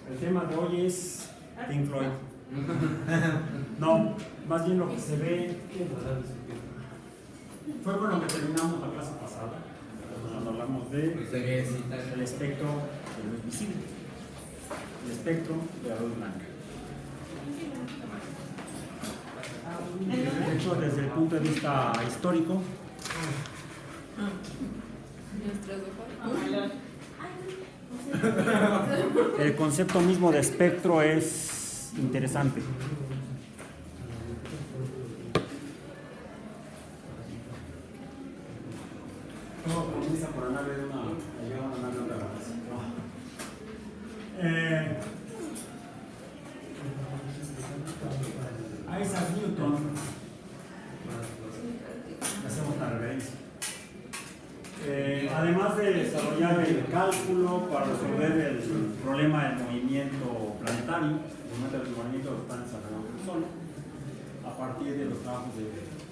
El tema de hoy es Pink Floyd. No, más bien lo que se ve fue con lo que terminamos la clase pasada, cuando hablamos de el espectro de luz visible, el espectro de la luz blanca. De hecho, desde el punto de vista histórico, el concepto mismo de espectro es interesante. Todo comienza por la nave de una nave de otra galaxia. Isaac Newton, hacemos la reverencia. Además de desarrollar el cálculo para resolver el problema del movimiento planetario, el movimiento de los planetas alrededor del Sol, a partir de los trabajos de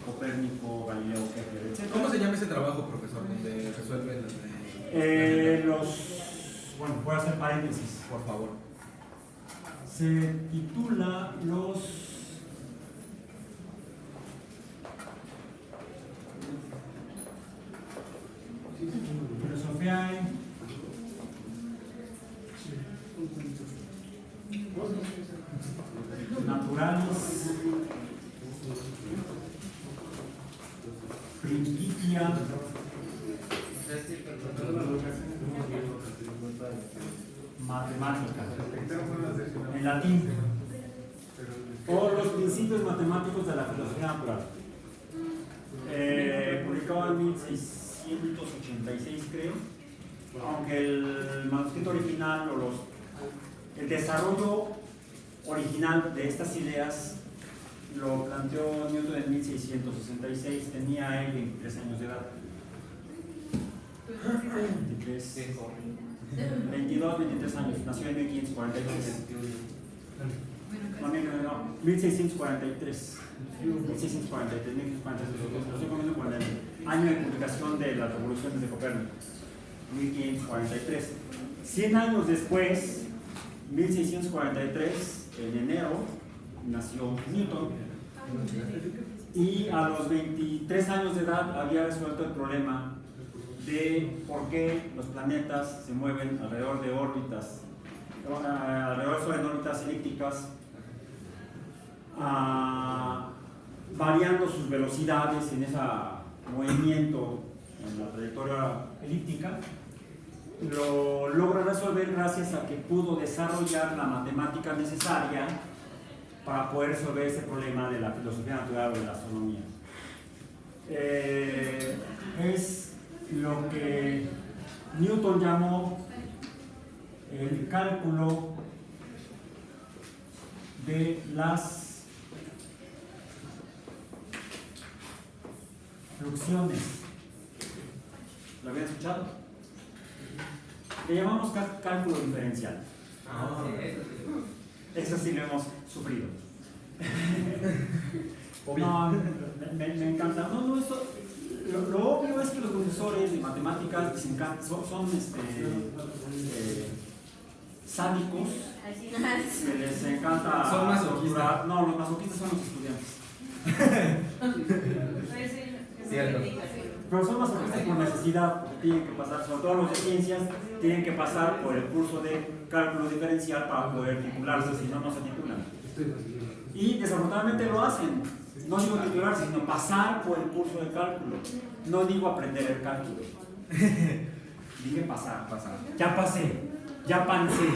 Copérnico, Galileo, Kepler, etc. ¿Cómo se llama ese trabajo, profesor, donde resuelven bueno, voy a hacer paréntesis, por favor? Se titula los Philosophiae Naturalis Principia Matemática, en latín, o los principios matemáticos de la filosofía natural, publicado en 1686, creo, aunque el manuscrito original el desarrollo original de estas ideas lo planteó Newton en 1666, tenía él 23 años de edad. 22, 23 años, nació en 1543. No, 1643. 1643, estoy comiendo con el año de publicación de las revoluciones de Copérnico, 1543. 100 años después, 1643, en enero, nació Newton, y a los 23 años de edad había resuelto el problema de por qué los planetas se mueven alrededor de órbitas, en órbitas elípticas, variando sus velocidades en ese movimiento en la trayectoria elíptica. Lo logra resolver gracias a que pudo desarrollar la matemática necesaria para poder resolver ese problema de la filosofía natural o de la astronomía. Es lo que Newton llamó el cálculo de las fluxiones. ¿Lo habían escuchado? Le llamamos cálculo diferencial. Eso sí lo hemos sufrido. No, me encanta. No, esto, lo obvio es que los profesores de matemáticas son sádicos, que les encanta. Son masoquistas. No, los masoquistas son los estudiantes. Cierto. Pero son masoquistas por necesidad, porque tienen que pasar, sobre todo los de ciencias, tienen que pasar por el curso de cálculo diferencial para poder titularse, si no, no se titulan. Y desafortunadamente lo hacen. No digo titularse, sino pasar por el curso de cálculo. No digo aprender el cálculo. Dije pasar. Ya pasé, ya pancé.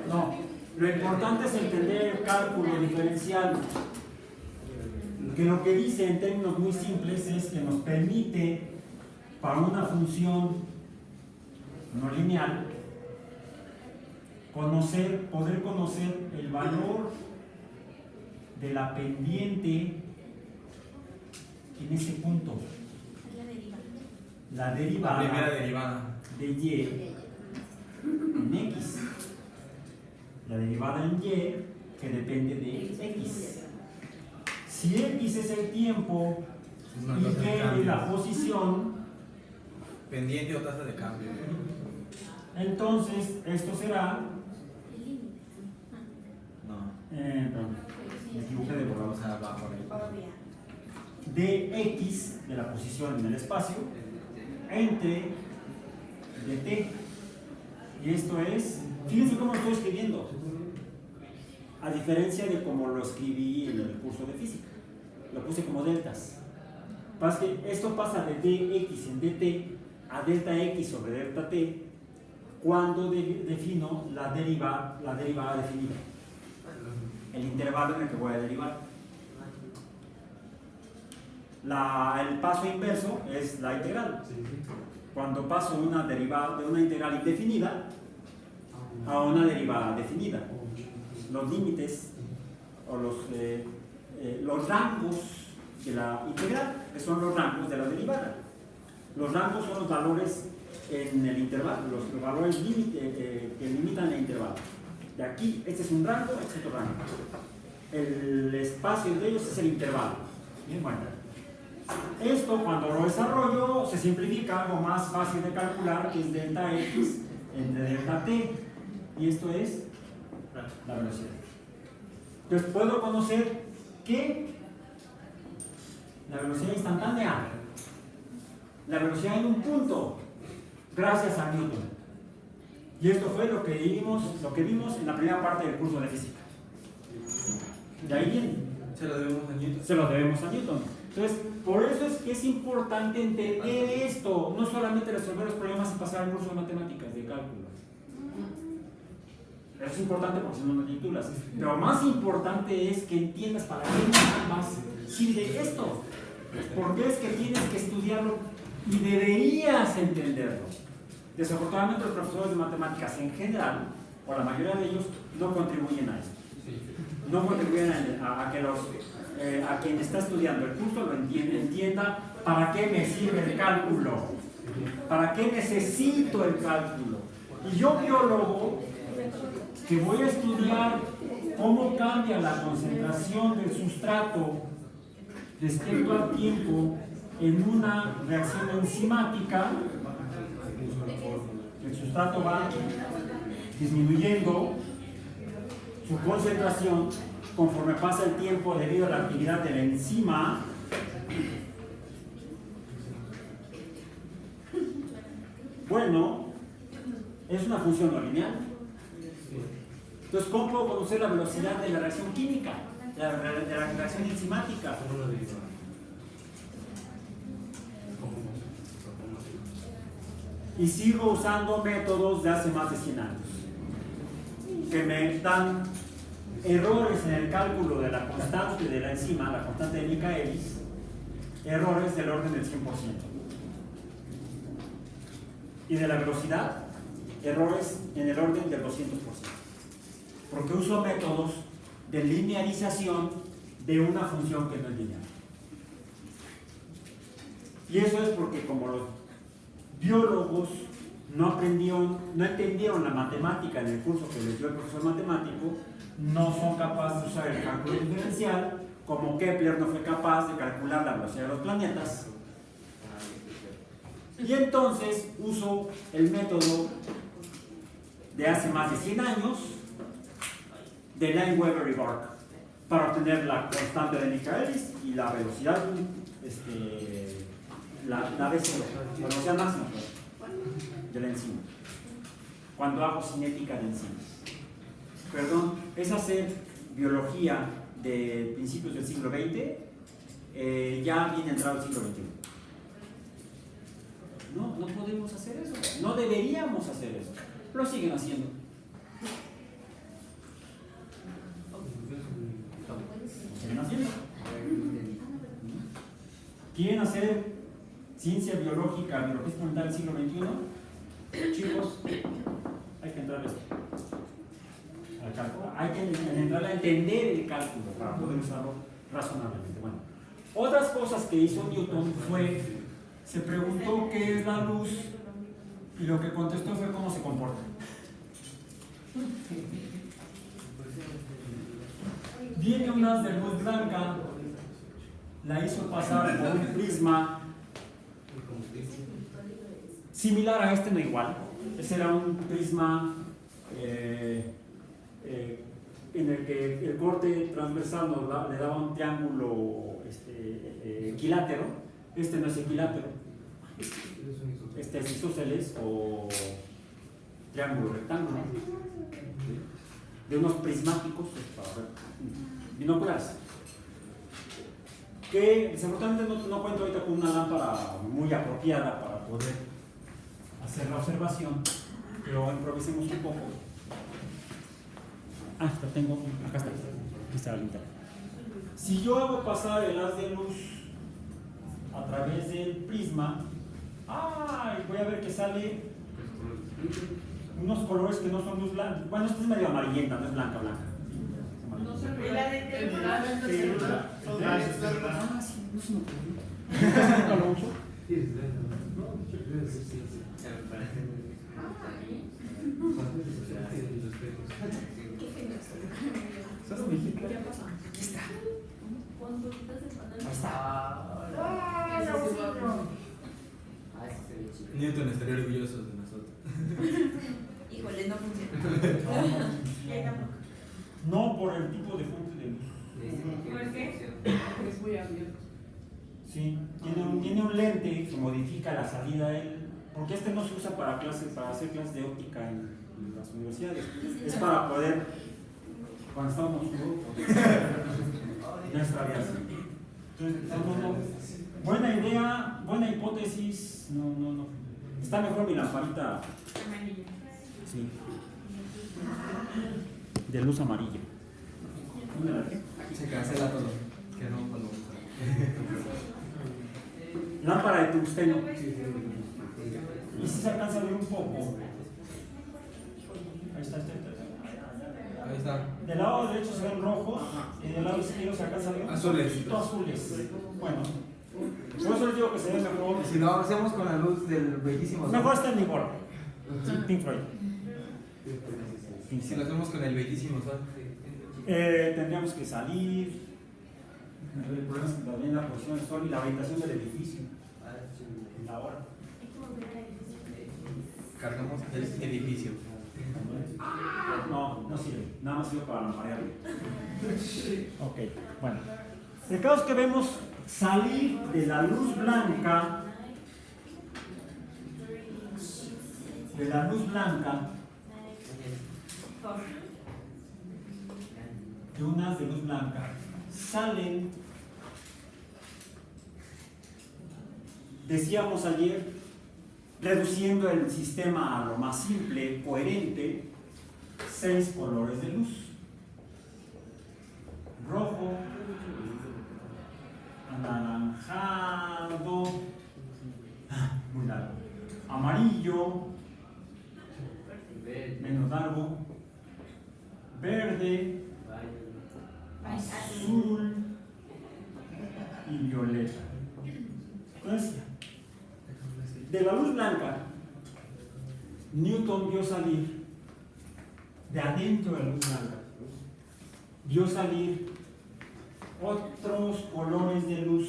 No, lo importante es entender el cálculo diferencial, que lo que dice en términos muy simples es que nos permite, para una función no lineal, poder conocer el valor de la pendiente en ese punto. La derivada. La primera derivada de y en x. La derivada en y que depende de x. Si x es el tiempo y y es la posición, pendiente o tasa de cambio, entonces esto será Perdón, me equivoqué de borrador. Vamos a bajo ahí. Dx de la posición en el espacio entre dt. Y esto es, fíjense cómo lo estoy escribiendo, a diferencia de como lo escribí en el curso de física. Lo puse como deltas. Pasa que esto pasa de dx en dt a delta x sobre delta t cuando defino la derivada definida, el intervalo en el que voy a derivar. El paso inverso es la integral. Cuando paso de una integral indefinida a una derivada definida, los límites o los rangos de la integral, que son los rangos de la derivada. Los rangos son los valores en el intervalo, los valores que limitan el intervalo. De aquí, este es un rango, este es otro rango. El espacio de ellos es el intervalo. Bien, bueno. Esto, cuando lo desarrollo, se simplifica algo más fácil de calcular, que es delta x entre delta t. Y esto es la velocidad. Entonces, puedo conocer que la velocidad instantánea, la velocidad en un punto, gracias a Newton. Y esto fue lo que vimos en la primera parte del curso de física. De ahí viene. Se lo debemos a Newton. Se lo debemos a Newton. Entonces, por eso es que es importante entender esto, no solamente resolver los problemas y pasar al curso de matemáticas, de cálculo. Eso es importante porque si no, no titulas. Pero más importante es que entiendas para qué más sirve esto. Porque es que tienes que estudiarlo y deberías entenderlo. Desafortunadamente, los profesores de matemáticas en general, o la mayoría de ellos, no contribuyen a esto. No contribuyen a quien está estudiando el curso lo entienda para qué me sirve el cálculo, para qué necesito el cálculo. Y yo, biólogo, que voy a estudiar cómo cambia la concentración del sustrato respecto al tiempo en una reacción enzimática, el sustrato va disminuyendo su concentración conforme pasa el tiempo debido a la actividad de la enzima. Bueno, es una función no lineal. Entonces, ¿cómo puedo conocer la velocidad de la reacción química, de la reacción enzimática? Y sigo usando métodos de hace más de 100 años que me dan errores en el cálculo de la constante de la enzima, la constante de Michaelis, errores del orden del 100%. Y de la velocidad, errores en el orden del 200%. Porque uso métodos de linearización de una función que no es lineal. Y eso es porque como los biólogos no entendieron la matemática en el curso que les dio el profesor matemático, no son capaces de usar el cálculo diferencial, como Kepler no fue capaz de calcular la velocidad de los planetas. Y entonces uso el método de hace más de 100 años de Lane-Weber y Bark para obtener la constante de Michaelis y la velocidad, la V0, la velocidad máxima de la enzima, cuando hago cinética de enzimas. Perdón, es hacer biología de principios del siglo XX, ya viene entrado el siglo XXI. No podemos hacer eso, no deberíamos hacer eso, lo siguen haciendo. ¿Quieren hacer ciencia biológica, biología experimental del siglo XXI? Chicos, hay que entrar a esto, al cálculo. Hay que entrar a entender el cálculo para poder usarlo razonablemente. Bueno, otras cosas que hizo Newton fue, se preguntó qué es la luz y lo que contestó fue cómo se comporta. Viene un haz de luz blanca, la hizo pasar por un prisma similar a este, no igual. Ese era un prisma en el que el corte transversal le daba un triángulo equilátero. Este no es equilátero. Este es isósceles o triángulo rectángulo. De unos prismáticos para ver, binoculares. Que desafortunadamente no cuento ahorita con una lámpara muy apropiada para poder hacer la observación, pero improvisemos un poco. Ah, la tengo, acá está, aquí está la linterna. Si yo hago pasar el haz de luz a través del prisma, voy a ver que sale unos colores que no son luz blanca. Bueno, esta es medio amarillenta, no es blanca, blanca. No se ve la de celular. Sí, no se me ocurrió. ¿Nunca lo uso? ¿Estás en México? Aquí está. Ahí está. Newton estaría orgulloso de nosotros. Híjole, no funciona. No por el tipo de fuente de luz. ¿Por qué? Es muy abierto. Sí, tiene un lente que modifica la salida porque este no se usa para hacer clases de óptica en las universidades. Es para poder, cuando estamos nuestra aviación. Entonces, no. Buena idea, buena hipótesis. No. Está mejor mi lamparita. Amarilla. Sí. De luz amarilla. ¿Dónde la dejé? Se cancela todo. Que no cuando Lámpara de tungsteno. Y si se alcanza a ver un poco. Ahí está. Ahí está. Del lado derecho se ven rojos y del lado izquierdo se alcanza a ver Azules. azules. Bueno, por eso les digo que se ve mejor. Si lo hacemos con la luz del bellísimo sol. Mejor está en Igor. Pink Floyd. Si lo hacemos con el bellísimo sol. Tendríamos que salir. El problema es que también la posición del sol y la orientación del edificio. En la hora. Cargamos el edificio. No sirve. Nada más sirve para lamparearlo. Ok, bueno. El caso es que vemos salir de la luz blanca. De unas de luz blanca salen, decíamos ayer, reduciendo el sistema a lo más simple, coherente, 6 colores de luz: rojo, anaranjado, muy largo, amarillo, menos largo, verde, azul y violeta. Entonces, de la luz blanca, Newton vio salir, de adentro de la luz blanca, vio salir otros colores de luz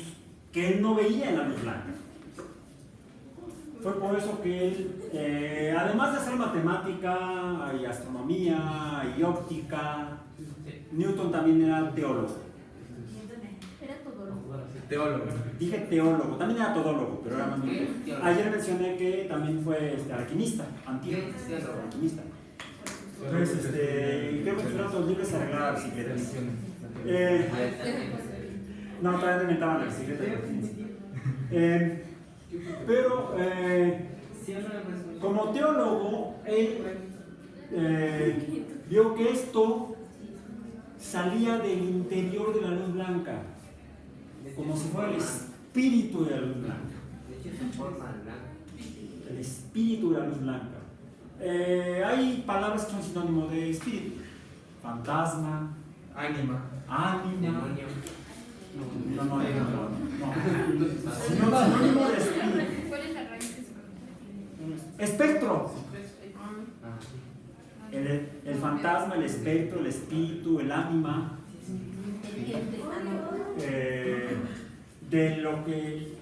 que él no veía en la luz blanca. Fue por eso que él, además de hacer matemática y astronomía y óptica, Newton también era teólogo. Era todólogo. Teólogo. Dije teólogo, también era todólogo, pero era más bien. Ayer mencioné que también fue alquimista, antiguo alquimista. Entonces, creo que sus ratos libres se arreglaron si quieres. No, todavía no inventaban el secreto de la ciencia. Pero como teólogo, él vio que esto salía del interior de la luz blanca, como si fuera el espíritu de la luz blanca. El espíritu de la luz blanca. Hay palabras que son sinónimos de espíritu: fantasma, Ánima. ánima. No. Sinónimo de espíritu. ¿Cuál es la raíz de su Espectro. El fantasma, el espectro, el espíritu, el ánima, de lo que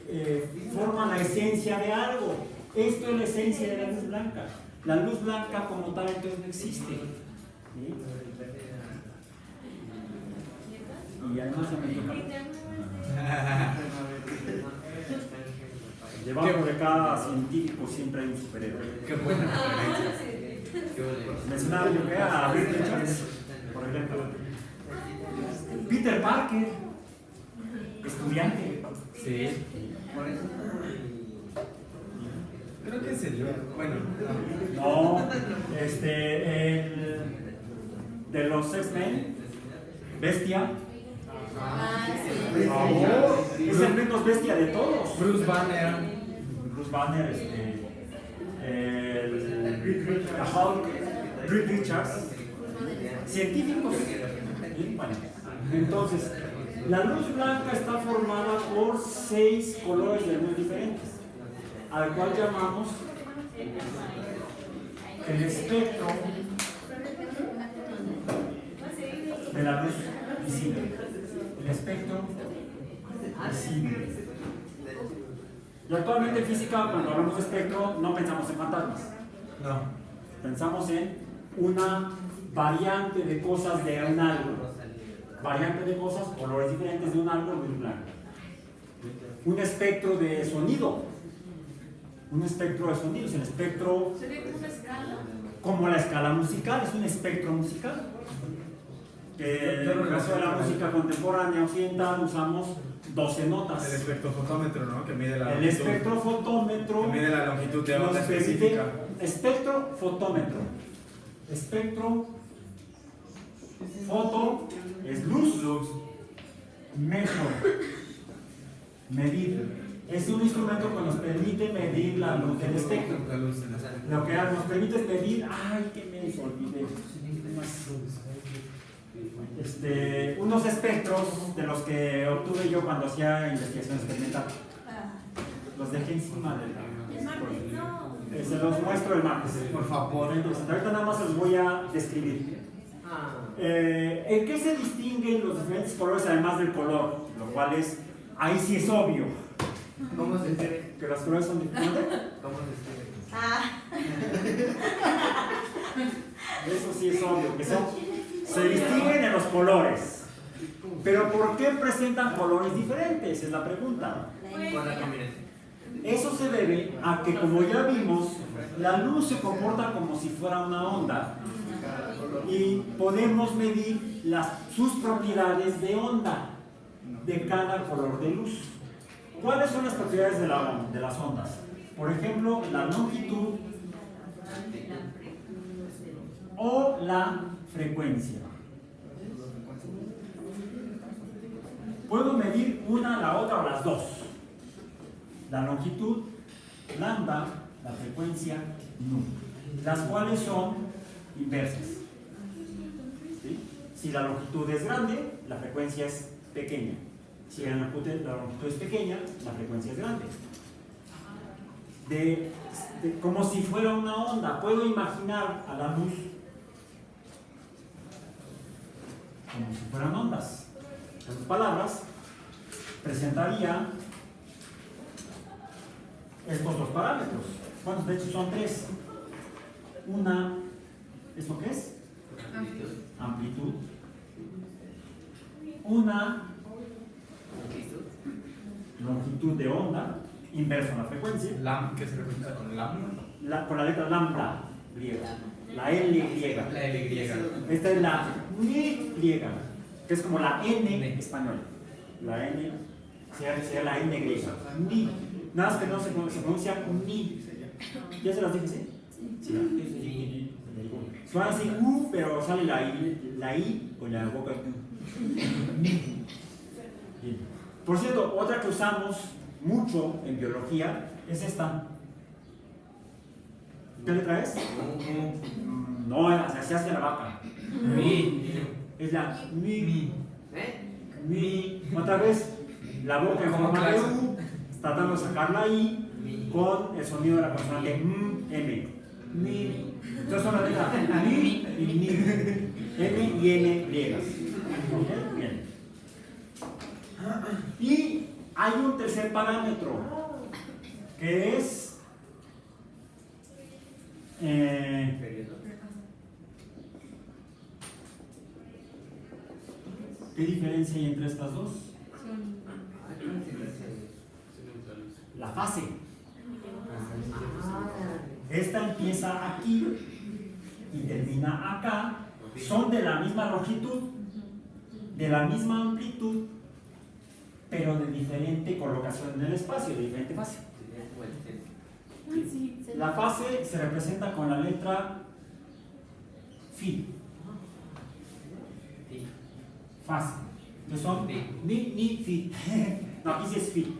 forma la esencia de algo. Esto es la esencia de la luz blanca. La luz blanca como tal entonces no existe. ¿Sí? Y además se me dio calor. Debajo de cada científico siempre hay un superhéroe. Qué buena referencia. Qué buena. Mencionaba yo que a Reed Richards, por ejemplo. Peter Parker, estudiante. Sí. Creo que sería. Bueno, No, de los X-Men, Bestia. Ah, Por sí. favor, es el menos bestia de todos. Bruce Banner. Bruce Banner, la Hulk, Reed Richards, científicos. Bueno, entonces, la luz blanca está formada por 6 colores de luz diferentes, al cual llamamos el espectro de la luz visible. El espectro visible. Y actualmente en física, cuando hablamos de espectro, no pensamos en fantasmas. No. Pensamos en una variante de cosas de un algo. Variante de cosas, colores diferentes de un algo, luz blanca. Un espectro de sonido. Un espectro de sonido. Es el espectro ¿Sería como una escala? como la escala musical, es un espectro musical. En el caso de la música contemporánea occidental usamos 12 notas. El espectrofotómetro, ¿no? Que mide la El longitud. espectrofotómetro Que mide la longitud de nos onda permite específica. espectrofotómetro. Espectro foto es luz, metro, medir. Es un instrumento que nos permite medir la luz del espectro. La luz en la sala. Lo que nos permite es medir, ay, que me olvidé. Unos espectros de los que obtuve yo cuando hacía investigación experimental. Los dejé encima de El martes, no. Se los muestro el martes. Por favor. Entonces, ahorita nada más los voy a describir. ¿En qué se distinguen los diferentes colores además del color? Lo cual es, ahí sí es obvio. ¿Cómo se escribe? Que los colores son diferentes. ¿Cómo se escribe? Ah, Eso sí es obvio. Que se distinguen en los colores. Pero ¿por qué presentan colores diferentes? Es la pregunta. Con la combinación. Eso se debe a que, como ya vimos, la luz se comporta como si fuera una onda y podemos medir sus propiedades de onda de cada color de luz. ¿Cuáles son las propiedades de las ondas? Por ejemplo, la longitud o la frecuencia. Puedo medir una, la otra o las dos. La longitud, lambda, la frecuencia, nu, las cuales son inversas. ¿Sí? Si la longitud es grande, la frecuencia es pequeña. Si la longitud es pequeña, la frecuencia es grande. Como si fuera una onda, puedo imaginar a la luz como si fueran ondas. En otras palabras, presentaría estos dos parámetros. ¿Cuántos? De hecho son 3. Una, ¿esto qué es? Amplitud. Una longitud de onda, inverso a la frecuencia, Lam, que se representa con lam. con la letra lambda griega, la L griega. La L griega. Esta es la N griega, que es como la N española. La N sería la N griega. Ni. Nada más que no se pronuncia ni. ¿Ya se las dije, sí? Sí. Suena así U, pero sale la I con la boca. Ni. Bien. Por cierto, otra que usamos mucho en biología es esta. ¿Qué letra es? No, se hace la vaca. Mi. Es la mi. ¿Eh? Mi. Otra vez, la boca en forma de U, tratando de sacar la I con el sonido de la consonante M. Mi. Entonces son las letras mi y mi. M y N griegas. ¿Ok? Bien. Y hay un tercer parámetro que es ¿Qué diferencia hay entre estas dos? La fase. Esta empieza aquí y termina acá. Son de la misma longitud, de la misma amplitud, pero de diferente colocación en el espacio, de diferente fase. La fase se representa con la letra Fi. Fase. Entonces son mi, ni, fi. No, aquí sí es fi.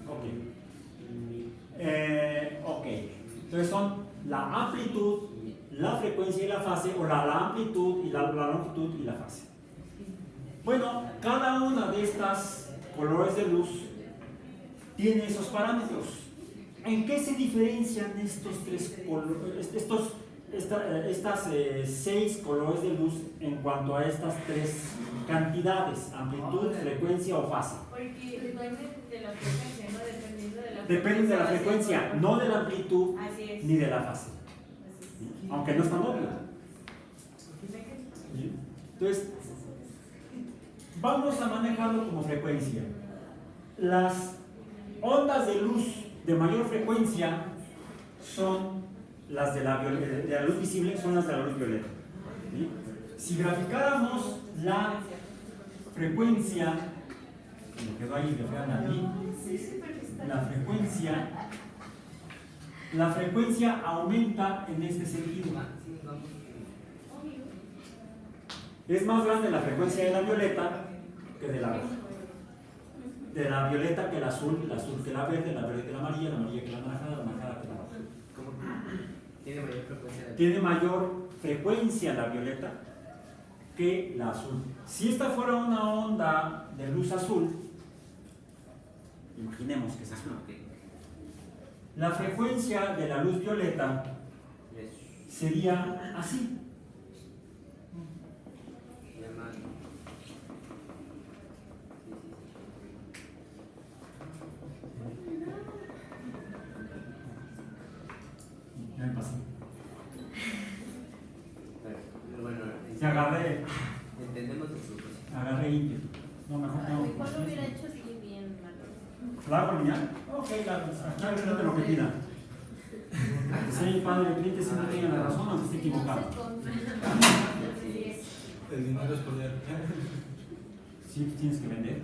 Ok. Ok. Entonces son la amplitud, la frecuencia y la fase, o la amplitud y la longitud y la fase. Bueno, cada una de estas colores de luz tiene esos parámetros. ¿En qué se diferencian estos tres colores, estas 6 colores de luz en cuanto a estas 3 cantidades, amplitud, frecuencia o fase? Porque depende de la frecuencia, ¿no? Dependiendo de la Depende de la frecuencia, no de la amplitud Así es. ni de la fase. Aunque no es tan obvio. Entonces, vamos a manejarlo como frecuencia. Las ondas de luz de mayor frecuencia son las de la luz visible, son las de la luz violeta. ¿Sí? Si graficáramos la frecuencia, me quedó ahí, me vean a mí, la frecuencia aumenta en este sentido. Es más grande la frecuencia de la violeta que de la roja. De la violeta que el azul que la verde que la amarilla que la naranjada que la roja. Tiene mayor frecuencia. Tiene mayor frecuencia la violeta que la azul. Si esta fuera una onda de luz azul, imaginemos que es azul, la frecuencia de la luz violeta sería así. Ya me pasé. Bueno, Se agarré entendemos el propósito. Agarré ímpetu. No, mejor no. Igual lo hubiera hecho así bien, malo. ¿La hago lineal? Ok, aquí al cliente lo que pida. Sí, padre, el cliente siempre tiene la razón aunque esté equivocado. El dinero es poder. Sí, tienes que vender.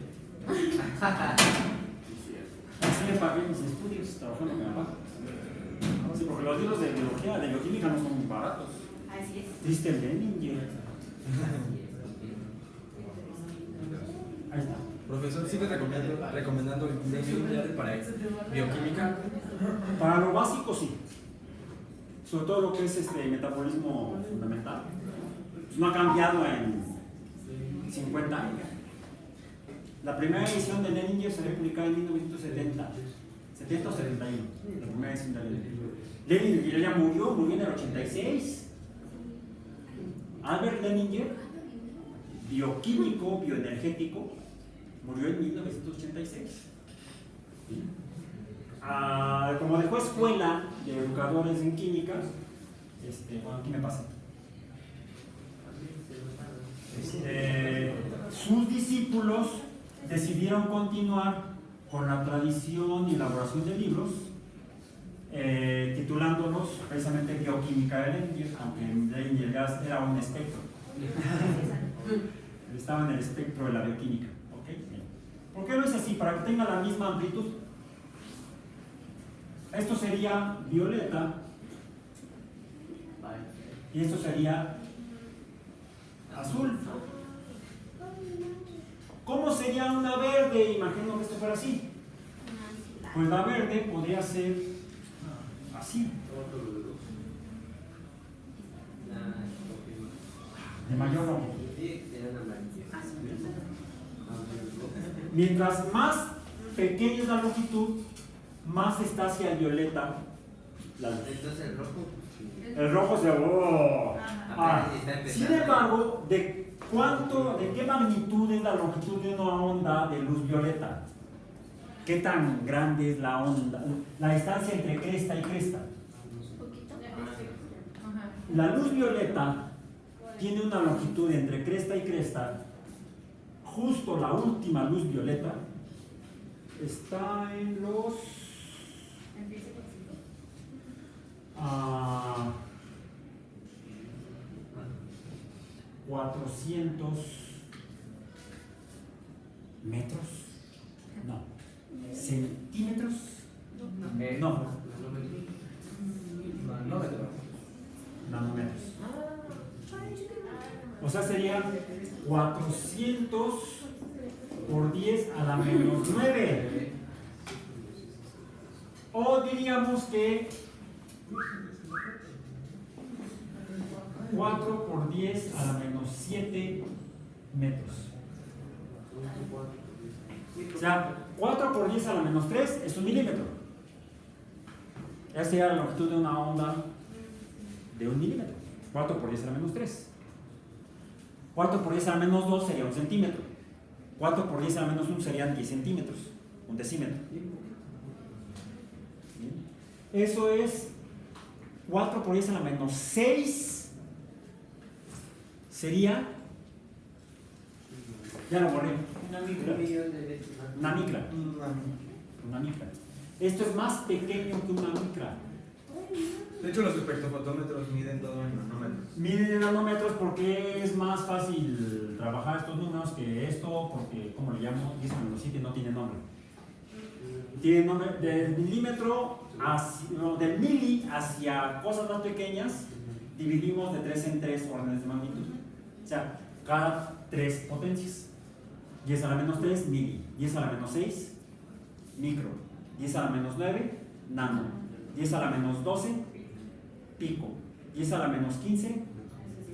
Así le pagué mis estudios trabajando con mi papá. Sí, porque los libros de biología, de bioquímica no son muy baratos. Así es. Triste el Leninger. Ahí está. Profesor, ¿sigue recomendando el Leninger para bioquímica? Para lo básico, sí. Sobre todo lo que es metabolismo fundamental. No ha cambiado en 50 años. La primera edición de Leninger se había publicado en 1970. 70 o 71. La primera edición de Leninger. Leninger ya murió en el 86. Albert Leninger, bioquímico, bioenergético, murió en 1986. ¿Sí? Como dejó escuela de educadores en química, bueno, aquí me pasa. Sus discípulos decidieron continuar con la tradición y elaboración de libros, titulándolos precisamente Bioquímica de Leninger, aunque Leninger ya era un espectro. Estaba en el espectro de la bioquímica. ¿Okay? ¿Por qué no es así? Para que tenga la misma amplitud. Esto sería violeta y esto sería azul. ¿Cómo sería una verde? Imagino que esto fuera así. Pues la verde podría ser así, de mayor longitud. Mientras más pequeña es la longitud, más está hacia el violeta la luz. Entonces el rojo. El rojo se Está empezando. Sin embargo, ¿de qué magnitud es la longitud de una onda de luz violeta? ¿Qué tan grande es la onda? La distancia entre cresta y cresta. La luz violeta tiene una longitud entre cresta y cresta justo la última luz violeta está en los Empieza con 5. 400 metros, no, centímetros, no, nanómetros. O sea, serían 400 por 10 a la menos 9. O diríamos que 4 por 10 a la menos 7 metros. O sea, 4 por 10 a la menos 3 es 1 milímetro. Esa sería la longitud de una onda de 1 milímetro. 4 por 10 a la menos 3. 4 por 10 a la menos 2 sería 1 centímetro. 4 por 10 a la menos 1 serían 10 centímetros. 1 decímetro. Eso es 4 por 10 a la menos 6. Sería, ya lo borré, una micra. Una micra. Una micra. Esto es más pequeño que una micra. De hecho, los espectrofotómetros miden todo en nanómetros. Miden en nanómetros porque es más fácil trabajar estos números que esto, porque, ¿cómo le llamo? 10 a menos 7 no tiene nombre. Tiene nombre del milímetro, del mili hacia cosas más pequeñas, dividimos de 3 en 3 órdenes de magnitud. O sea, cada 3 potencias. 10 a la menos 3, mili. 10 a la menos 6, micro. 10 a la menos 9, nano. 10 a la menos 12, pico. 10 a la menos 15,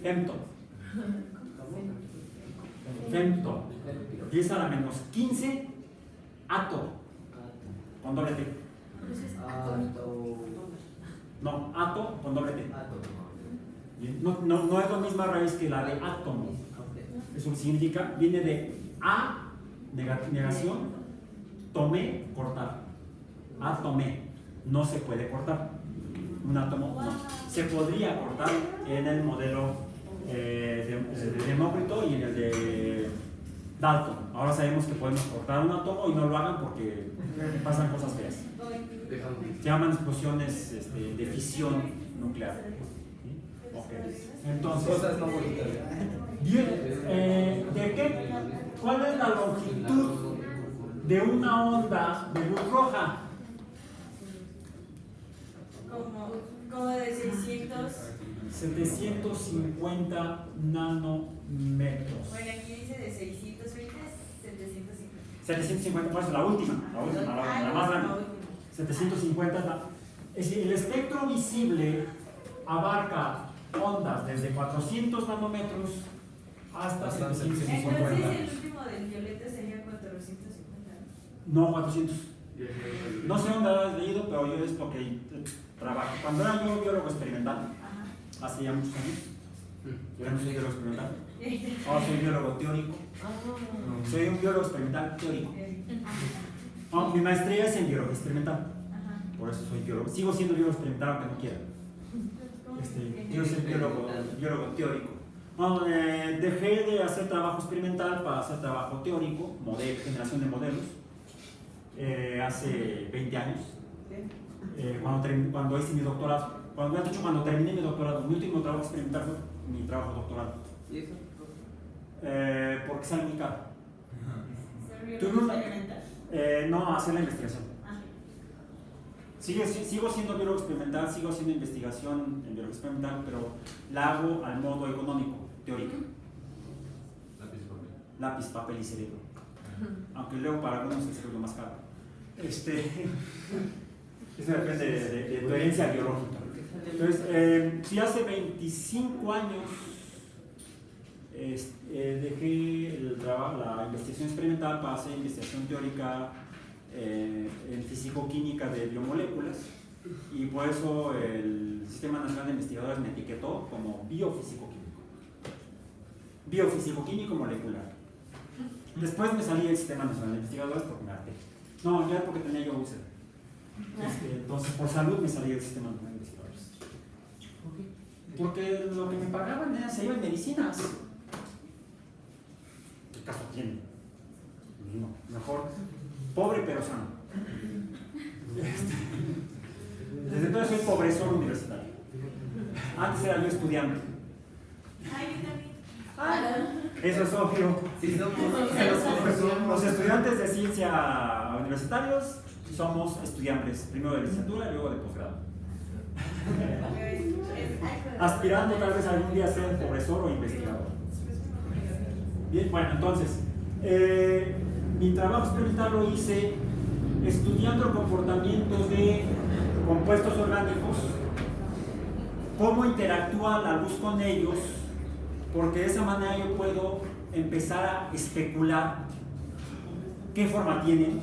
femto. Femto. 10 a la menos 15, ato. Con doble T. No, ato con doble T. No es la misma raíz que la de átomo. Eso significa, viene de a, negación, tomé, cortar. Atomé, no se puede cortar. Un átomo no. Se podría cortar en el modelo de Demócrito y en el de Dalton. Ahora sabemos que podemos cortar un átomo y no lo hagan porque pasan cosas feas. Se llaman explosiones de fisión nuclear. ¿Sí? Okay. Entonces, Cosas no bonitas. ¿de qué? ¿Cuál es la longitud de una onda de luz roja? Como de 600. 750 nanómetros. Bueno, aquí dice de 620 a 750. 750, pues la última, la más grande. 750. Es decir, el espectro visible abarca ondas desde 400 nanómetros hasta 750. Entonces el último del violeta sería 450. No, 400. No sé dónde has leído, pero yo es lo que trabajo. Cuando era yo biólogo experimental, hace ya muchos años, yo no soy biólogo experimental, ahora soy biólogo teórico. Soy un biólogo experimental teórico. Mi maestría es en biología experimental, por eso soy biólogo. Sigo siendo biólogo experimental aunque no quiera. Quiero ser biólogo teórico. Dejé de hacer trabajo experimental para hacer trabajo teórico, generación de modelos, hace 20 años. Cuando hice mi doctorado, cuando terminé mi doctorado, mi último trabajo experimental fue mi trabajo doctoral. ¿Y eso? Porque sale muy caro. ¿Biólogo experimental? No, hacer la investigación. Sigo siendo biólogo experimental, sigo haciendo investigación en biología experimental, pero la hago al modo económico, teórico. Lápiz, papel y cerebro. Aunque luego para algunos el cerebro es más caro. Eso depende de tu herencia biológica. Entonces, si hace 25 años dejé la investigación experimental para hacer investigación teórica en físico-química de biomoléculas, y por eso el Sistema Nacional de Investigadores me etiquetó como biofísico-químico molecular. Después me salí del Sistema Nacional de Investigadores porque me harté. No, ya porque tenía yo úlcera. Entonces, por salud me salí del Sistema Nacional de Investigadores. Porque lo que me pagaban se iba en medicinas. El caso tiene. No, mejor pobre pero sano. Desde entonces soy pobresor universitario. Antes era yo estudiante. Ay, yo también. Eso es obvio. Sí, somos. Los estudiantes de ciencia universitarios somos estudiantes, primero de licenciatura y luego de posgrado. Aspirando tal vez algún día a ser profesor o investigador. Bien, bueno, entonces, mi trabajo experimental lo hice estudiando el comportamiento de compuestos orgánicos, cómo interactúa la luz con ellos, porque de esa manera yo puedo empezar a especular qué forma tienen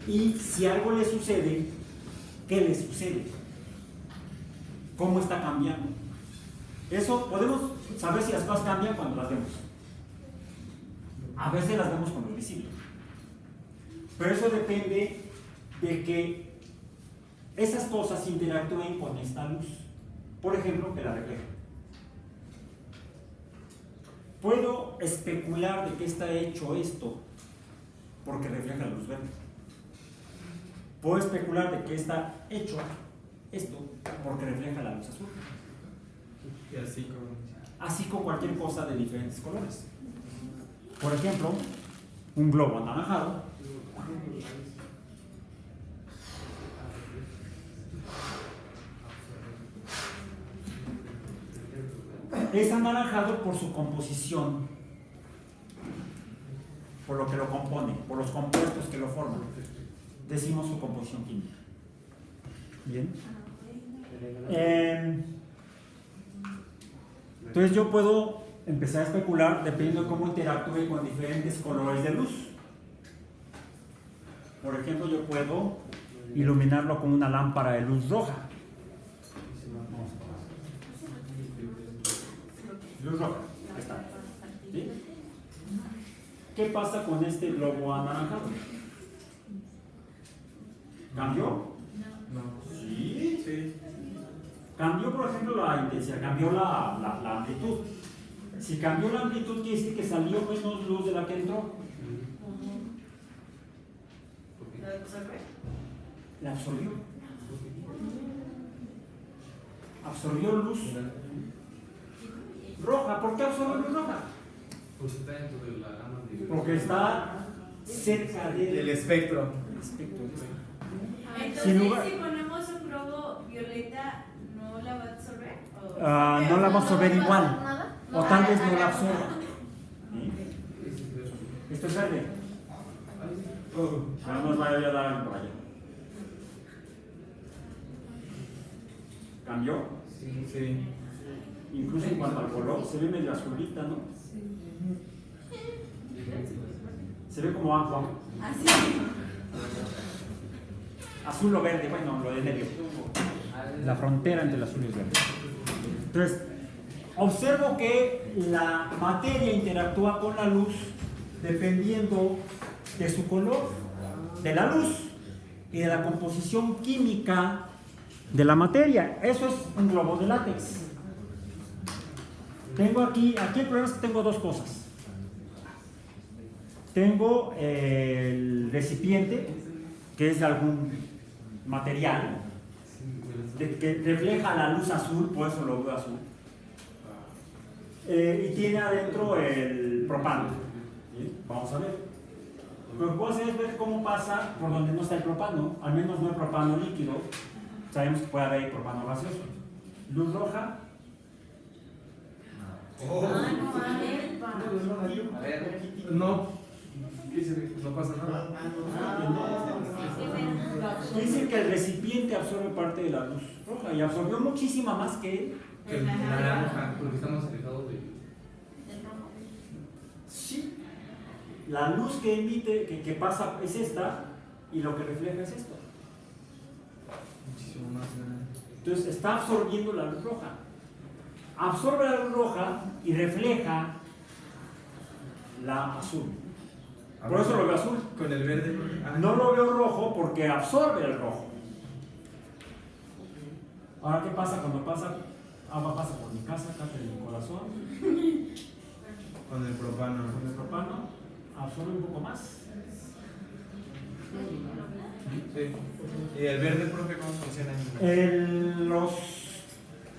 y si algo le sucede, qué le sucede, cómo está cambiando. Eso podemos saber si las cosas cambian cuando las vemos. A veces las vemos con lo visible, pero eso depende de que esas cosas interactúen con esta luz. Por ejemplo, que la refleja. Puedo especular de qué está hecho esto porque refleja la luz verde. Puedo especular de qué está hecho esto porque refleja la luz azul. Y Así con cualquier cosa de diferentes colores. Por ejemplo, un globo anaranjado es anaranjado por su composición, por lo que lo compone, por los compuestos que lo forman. Decimos su composición química. Bien. Entonces yo puedo empezar a especular dependiendo de cómo interactúe con diferentes colores de luz. Por ejemplo, yo puedo iluminarlo con una lámpara de luz roja. Luz roja. Ahí está. ¿Sí? ¿Qué pasa con este globo anaranjado? ¿Cambió? No. Sí. Sí. Cambió, por ejemplo, la intensidad, cambió la amplitud. Si cambió la amplitud, quiere decir que salió menos luz de la que entró. La absorbió. Absorbió luz roja. ¿Por qué absorbió luz roja? Porque está cerca Del espectro. Entonces, Sin lugar- si ponemos un globo violeta, ¿no la va a absorber? No la va a absorber igual. Nada. O tal vez no la absorba. Esto es verde. No nos vaya a dar por allá. ¿Cambió? Sí. Incluso en cuanto al color, se ve medio azulita, ¿no? Se ve como agua. Así. Azul o verde, bueno, lo de medio. La frontera entre el azul y el verde. Entonces, observo que la materia interactúa con la luz dependiendo de su color, de la luz y de la composición química de la materia. Eso es un globo de látex. Tengo aquí el problema es que tengo dos cosas. Tengo el recipiente, que es de algún material, que refleja la luz azul, por eso lo veo azul. Y tiene adentro el propano. ¿Sí? Vamos a ver. Lo que puedo hacer es ver cómo pasa por donde no está el propano, al menos no el propano líquido. Sabemos que puede haber propano gaseoso. Luz roja. A ver. No. No pasa nada. Dice que el recipiente absorbe parte de la luz roja y absorbió muchísima más que Que la naranja, porque estamos alejados de. sí. La luz que emite, que pasa es esta y lo que refleja es esto. Muchísimo más. Entonces está absorbiendo la luz roja. Absorbe la luz roja y refleja la azul. Por eso lo veo azul. Con el verde. No lo veo rojo porque absorbe el rojo. Ahora, ¿qué pasa cuando pasa? Agua pasa por mi casa, acá en mi corazón. Con el propano. Con el propano absorbe un poco más. Sí. ¿Y el verde, profe, cómo funciona? Los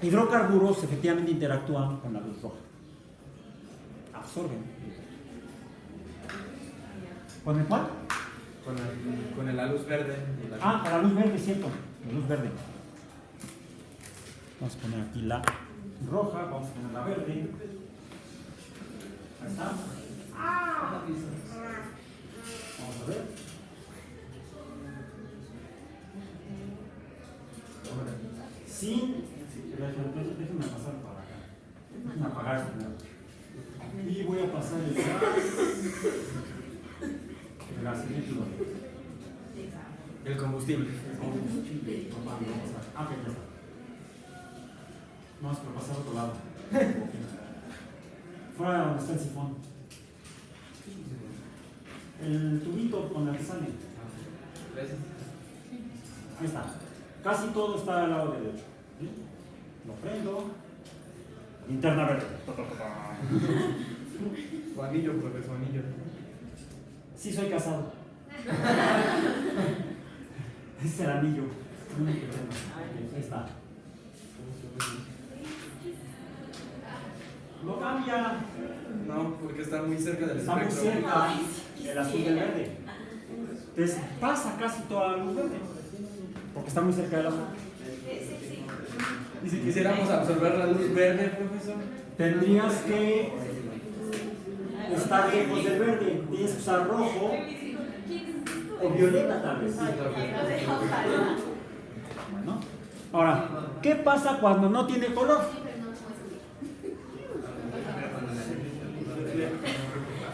hidrocarburos efectivamente interactúan con la luz roja. Absorben. ¿Con el cuál? Con la luz verde. Ah, con la luz verde, cierto. La luz verde. Vamos a poner aquí la roja, vamos a poner la verde. Ahí está. Vamos a ver. Sin. Déjenme pasar para acá. Déjenme apagar esto primero. Y voy a pasar el gas líquido. El combustible. Ah, ok, ya está. Vamos a pasar a otro lado. Fuera de donde está el sifón. El tubito con el que sale. Ahí está. Casi todo está al lado derecho. ¿Sí? Lo prendo. Linterna verde. Su anillo, profe, su anillo. Sí, soy casado. Es el anillo. Ahí está. No cambia. No, porque está muy cerca del Está muy espectro. cerca del azul del verde. Entonces pasa casi toda la luz verde. Porque está muy cerca del azul. Y si quisiéramos absorber la luz verde, profesor. Tendrías que estar lejos del verde. Tienes que usar rojo o violeta tal vez. Bueno. Ahora, ¿qué pasa cuando no tiene color?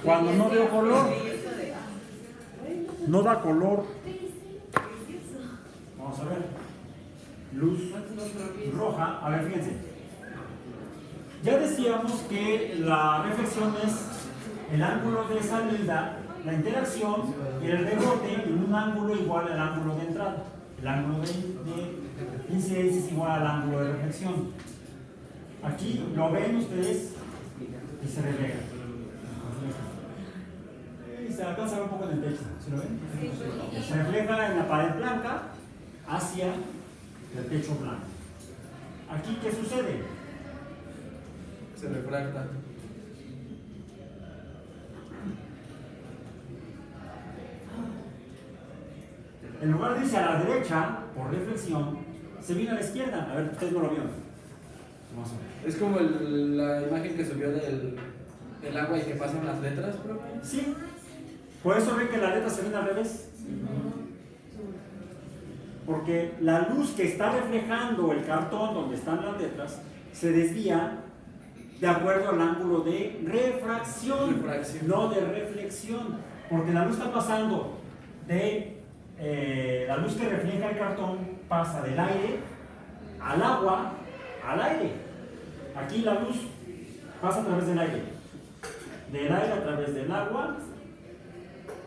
Cuando no veo color, no da color. Vamos a ver. Luz roja. A ver, fíjense. Ya decíamos que la reflexión es el ángulo de salida, la interacción y el rebote en un ángulo igual al ángulo de entrada. El ángulo de incidencia es igual al ángulo de reflexión. Aquí lo ven ustedes y se refleja. Y se alcanza a ver un poco en el techo. ¿Sí lo ven? Se refleja en la pared blanca hacia el techo blanco. Aquí, ¿qué sucede? Se refracta. En lugar de irse a la derecha, por reflexión, se viene a la izquierda. A ver, ustedes no lo vieron. Vamos a ver. Es como la imagen que subió del agua y que pasan las letras, profe. Sí. Por eso ven que la letra se viene al revés. Porque la luz que está reflejando el cartón donde están las letras se desvía de acuerdo al ángulo de refracción, no de reflexión. Porque la luz está pasando de la luz que refleja el cartón pasa del aire al agua al aire. Aquí la luz pasa a través del aire a través del agua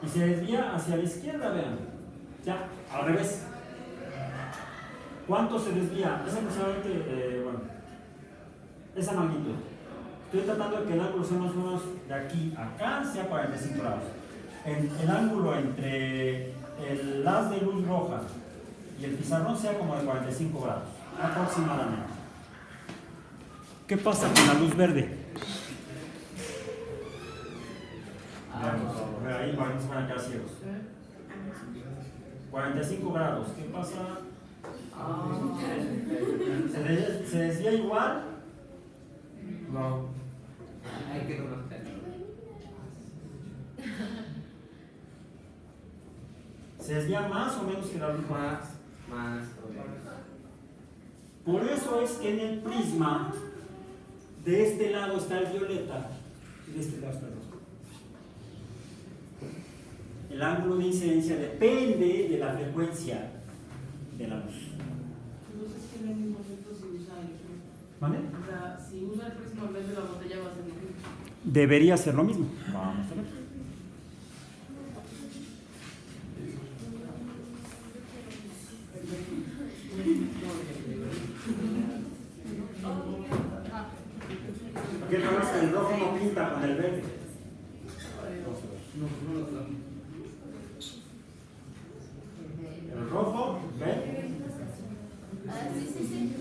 y se desvía hacia la izquierda, vean. Ya, al revés. ¿Cuánto se desvía? Es aproximadamente, esa magnitud. Estoy tratando de que el ángulo sea más o menos de aquí a acá, sea 45 grados. El ángulo entre el haz de luz roja y el pizarrón sea como de 45 grados, aproximadamente. ¿Qué pasa con la luz verde? Ahí vamos a quedar ciegos. 45 grados, ¿qué pasa? ¿Se desvía igual? No. Hay que conocer. ¿Se desvía más o menos que la luz? Más. Por eso es que en el prisma de este lado está el violeta y de este lado está el rojo. El ángulo de incidencia depende de la frecuencia de la luz. Entonces tiene el mismo efecto si usa el prisma. ¿Vale? O sea, si usa el prisma en vez de la botella va a ser lo mismo. Debería ser lo mismo. Vamos a ver. ¿Qué pasa si el rojo no pinta con el verde? El rojo, ¿ven?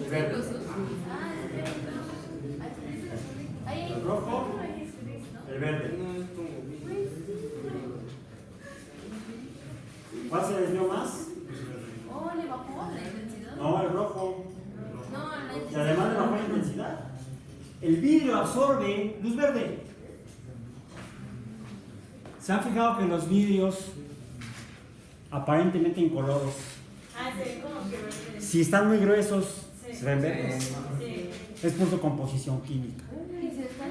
El verde. El rojo, el verde. ¿Cuál se desvió más? Oh, le bajó la intensidad. No, el rojo. No, la Y intensidad. además le bajó la intensidad. El vidrio absorbe luz verde. ¿Se han fijado que los vidrios aparentemente incoloros, Ah, se ve como que verde. si están muy gruesos, Sí. se ven verdes? Sí. Es por su composición química.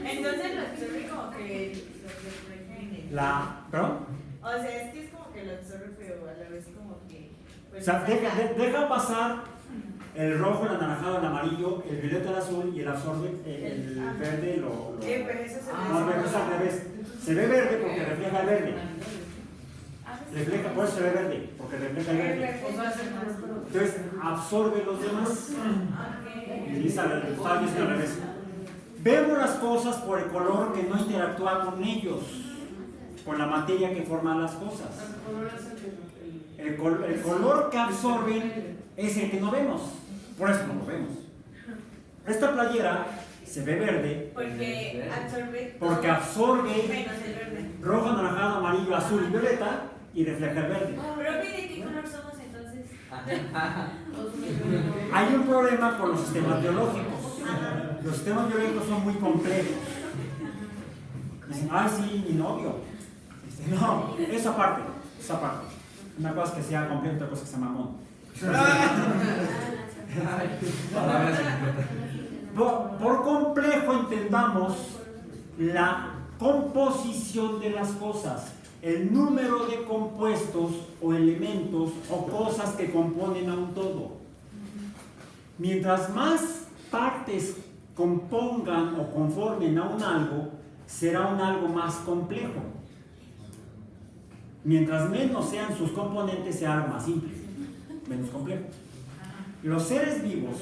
Entonces lo absorbe como que lo refleja en el. ¿Perdón? O sea, es que es como que lo absorbe, pero a la vez como que. O Pues, sea, saca. deja pasar el rojo, el anaranjado, el amarillo, el violeta, el azul y el absorbe, el verde lo... Sí, pues eso se ve. No, pero es al revés. Se ve verde porque refleja el verde. Refleja, por eso se ve verde, porque refleja el verde. Entonces absorbe los demás. Y dice el fallo es al revés. Vemos las cosas por el color que no interactúa con ellos, con la materia que forma las cosas. El color que absorben es el que no vemos, por eso no lo vemos. Esta playera se ve verde Porque absorbe. porque absorbe Menos el verde. rojo, anaranjado, amarillo, azul y violeta y refleja el verde. Pero mire qué color somos entonces. Hay un problema con los sistemas biológicos. Los sistemas biológicos son muy complejos. Dicen, ay, sí, mi novio. No, esa parte. Una cosa es que sea complejo, otra cosa es que sea mamón. Por complejo entendamos la composición de las cosas, el número de compuestos o elementos o cosas que componen a un todo. Mientras más partes compongan o conformen a un algo, será un algo más complejo. Mientras menos sean sus componentes, será algo más simple, menos complejo. Los seres vivos,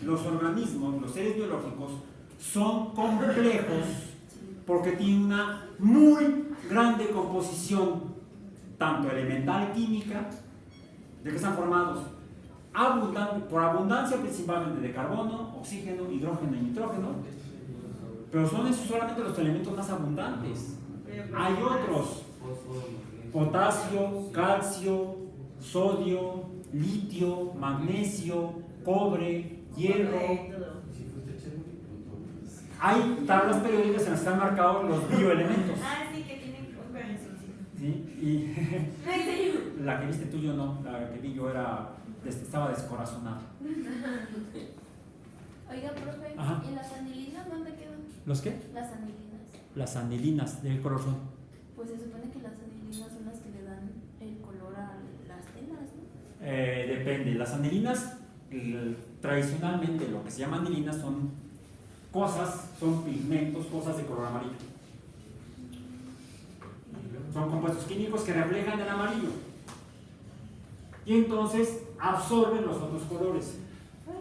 los organismos, los seres biológicos, son complejos porque tienen una muy grande composición, tanto elemental química, ¿de qué están formados? Por abundancia principalmente de carbono, oxígeno, hidrógeno y nitrógeno, pero son esos solamente los elementos más abundantes. Hay otros: potasio, calcio, sodio, litio, magnesio, cobre, hierro. Hay tablas periódicas en las que están marcados los bioelementos. Ah, sí, que tienen un corazoncito. ¿Sí? Y la que viste tú, yo no. La que vi yo estaba descorazonada. Oiga, profe, Ajá. ¿y las anilinas dónde quedan? ¿Los qué? Las anilinas. Las anilinas. ¿De qué color son? Pues se supone que las anilinas son las que le dan el color a las telas, ¿no? Depende. Las anilinas, tradicionalmente lo que se llama anilinas son pigmentos, cosas de color amarillo. Son compuestos químicos que reflejan el amarillo. Y entonces absorben los otros colores.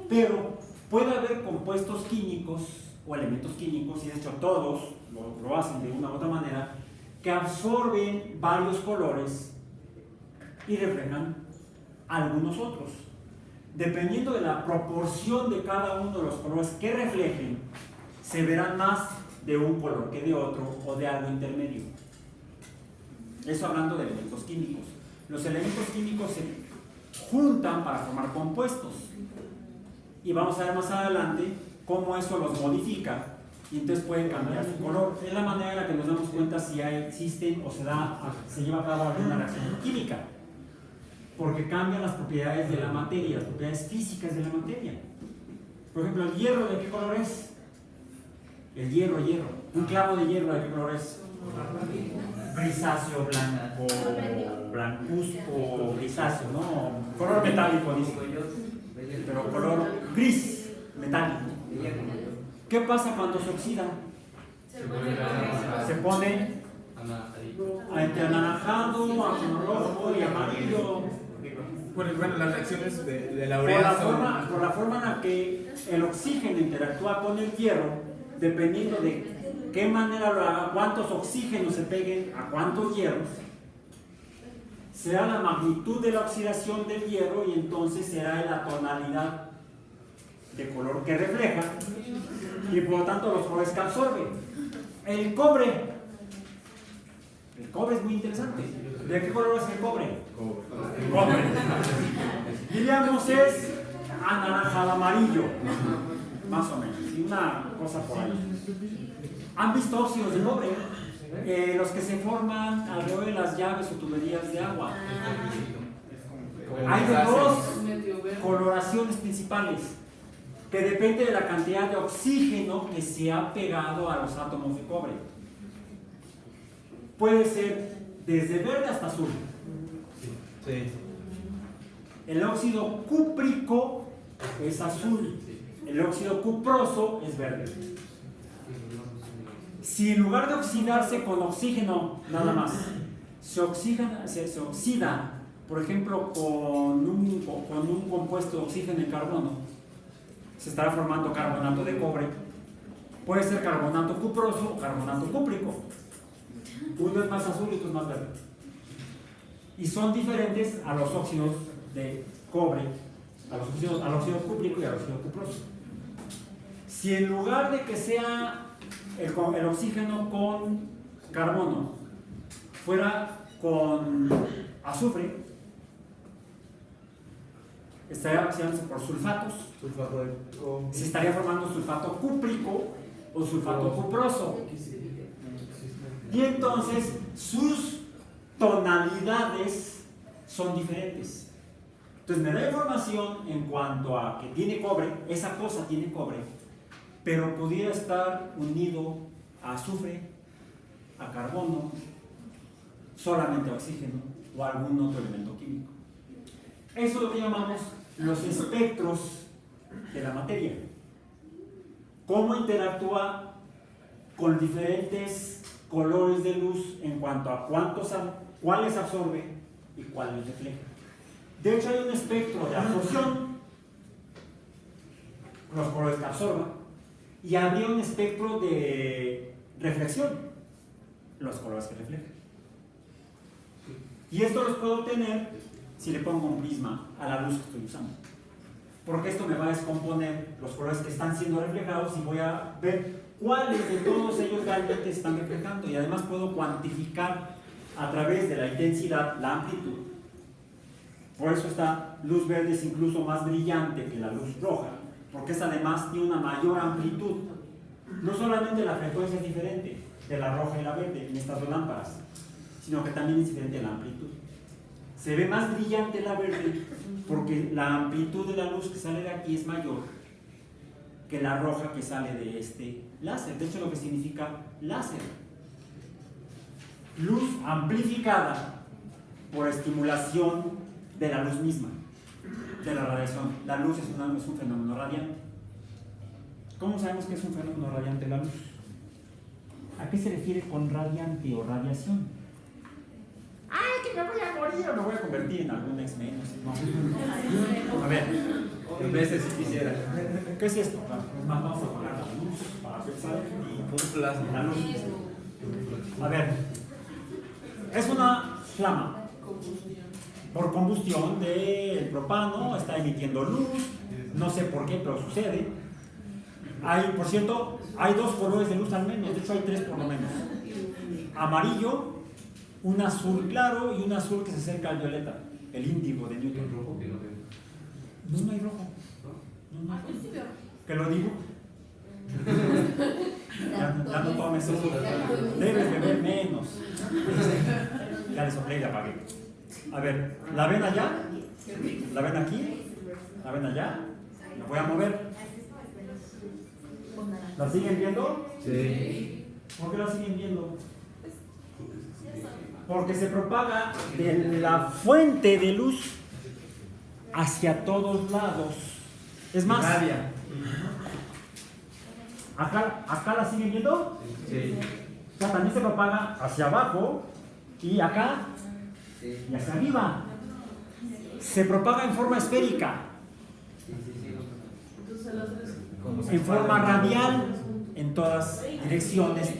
Pero puede haber compuestos químicos o elementos químicos, y de hecho todos lo hacen de una u otra manera, que absorben varios colores y reflejan algunos otros. Dependiendo de la proporción de cada uno de los colores que reflejen, se verán más de un color que de otro o de algo intermedio. Eso hablando de elementos químicos. Los elementos químicos se juntan para formar compuestos. Y vamos a ver más adelante cómo eso los modifica y entonces pueden cambiar su color. Es la manera en la que nos damos cuenta si existen o se lleva a cabo alguna reacción química. Porque cambian las propiedades de la materia, las propiedades físicas de la materia. Por ejemplo, ¿el hierro de qué color es? El hierro. Un clavo de hierro de qué color es? Grisáceo, blanco, blancuzco, grisáceo, ¿no? Color metálico, dice. Pero color gris, metálico. ¿Qué pasa cuando se oxida? Se pone entre anaranjado, rojo y amarillo. Bueno, las reacciones de la Por urea la forma en la que el oxígeno interactúa con el hierro, dependiendo de qué manera lo haga, cuántos oxígenos se peguen a cuántos hierros, será la magnitud de la oxidación del hierro y entonces será la tonalidad de color que refleja y por lo tanto los colores que absorbe. El cobre es muy interesante. ¿De qué color es el cobre? Cobre. Diríamos es anaranjado amarillo, más o menos, y una cosa por ahí. ¿Han visto óxidos de cobre? Los que se forman alrededor de las llaves o tuberías de agua. Hay dos coloraciones principales que depende de la cantidad de oxígeno que se ha pegado a los átomos de cobre. Puede ser desde verde hasta azul. Sí. El óxido cúprico es azul, el óxido cuproso es verde. Si en lugar de oxidarse con oxígeno nada más, se oxida, por ejemplo, con un compuesto de oxígeno y carbono, se estará formando carbonato de cobre. Puede ser carbonato cuproso o carbonato cúprico. Uno es más azul y otro es más verde. Y son diferentes a los óxidos de cobre, al óxido cúprico y al óxido cuproso. Si en lugar de que sea el oxígeno con carbono fuera con azufre, estaría oxidándose por sulfatos. Sulfato de cobre. Se estaría formando sulfato cúprico o sulfato cuproso. Y entonces sus tonalidades son diferentes. Entonces me da información en cuanto a que tiene cobre, esa cosa tiene cobre, pero pudiera estar unido a azufre, a carbono, solamente a oxígeno o a algún otro elemento químico. Eso es lo que llamamos los espectros de la materia. Cómo interactúa con diferentes colores de luz en cuanto a cuáles absorbe y cuáles refleja. De hecho hay un espectro de absorción, los colores que absorba, y habría un espectro de reflexión, los colores que refleja. Y esto los puedo obtener si le pongo un prisma a la luz que estoy usando, porque esto me va a descomponer los colores que están siendo reflejados y voy a ver cuáles de todos ellos realmente están reflejando, y además puedo cuantificar a través de la intensidad la amplitud. Por eso esta luz verde es incluso más brillante que la luz roja, porque esta además tiene una mayor amplitud. No solamente la frecuencia es diferente de la roja y la verde en estas dos lámparas, sino que también es diferente la amplitud. Se ve más brillante la verde porque la amplitud de la luz que sale de aquí es mayor que la roja que sale de este láser. De hecho, lo que significa láser, luz amplificada por estimulación de la luz misma, de la radiación. La luz es un fenómeno radiante. ¿Cómo sabemos que es un fenómeno radiante la luz? ¿A qué se refiere con radiante o radiación? ¡Ay, que me voy a morir o me voy a convertir en algún X-Men! No. A ver, En veces si quisiera. ¿qué es esto? Vamos a poner la luz para pensar Un plasma. la luz. A ver, es una flama por combustión del propano, está emitiendo luz, no sé por qué, pero sucede. Por cierto, hay dos colores de luz al menos, de hecho hay tres por lo menos. Amarillo, un azul claro y un azul que se acerca al violeta, el índigo de Newton. No hay rojo. No hay rojo. ¿Qué lo digo? Ya no tomes eso. Debes beber menos. Ya le soplé y la apagué. A ver, ¿la ven allá? ¿La ven aquí? ¿La ven allá? La voy a mover. ¿La siguen viendo? Sí. ¿Por qué la siguen viendo? Porque se propaga de la fuente de luz hacia todos lados. Es más, Radia. acá la siguen viendo. Sí. O sea, también se propaga hacia abajo y acá y hacia arriba. Se propaga en forma esférica, Entonces las tres. Como si en fuera forma de- radial, en todas direcciones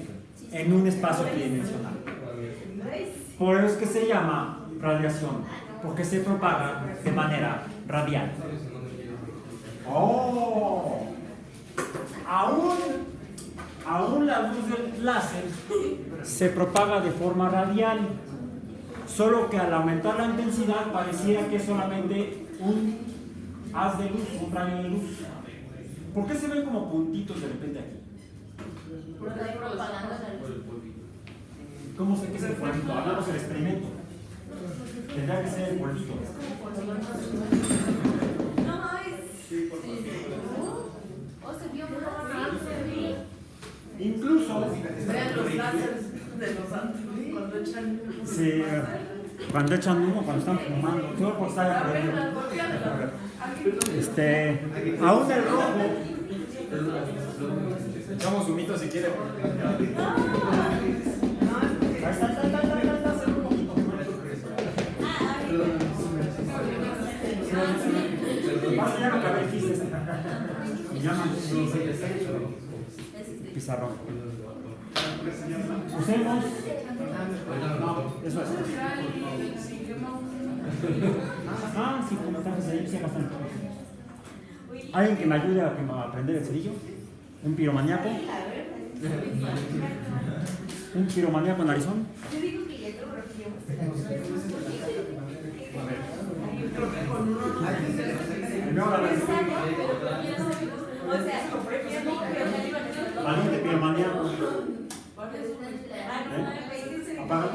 en un espacio tridimensional. Por eso es que se llama radiación, porque se propaga de manera radial. ¡Oh! Aún la luz del láser se propaga de forma radial, solo que al aumentar la intensidad pareciera que es solamente un haz de luz, un rayo de luz. ¿Por qué se ven como puntitos de repente aquí? Porque hay propaganda de la luz. ¿Cómo sé que es el polvito? Hablamos del experimento. Tendrá que ser el polvito. No mames. O se vio muy rápido. Incluso, Vean los láseres de los santos cuando echan. sí, cuando echan humo, cuando están fumando, todo por estar A ver, aprendiendo. volteala. Aún el rojo. Echamos humito si quiere. Ahí está, hacer un poquito. Pasa, ya me acabé el chiste. Me llaman pizarrón. Usemos. No, eso es. Ah, sí, como están ahí, sí, bastante. ¿Alguien que me ayude a aprender el cerillo? ¿Un piromaníaco? ¿Un piromaníaco narizón? Yo digo que ya te lo refiero. Primero la vez. O sea, ¿Alguien de piromaníaco? Apaga.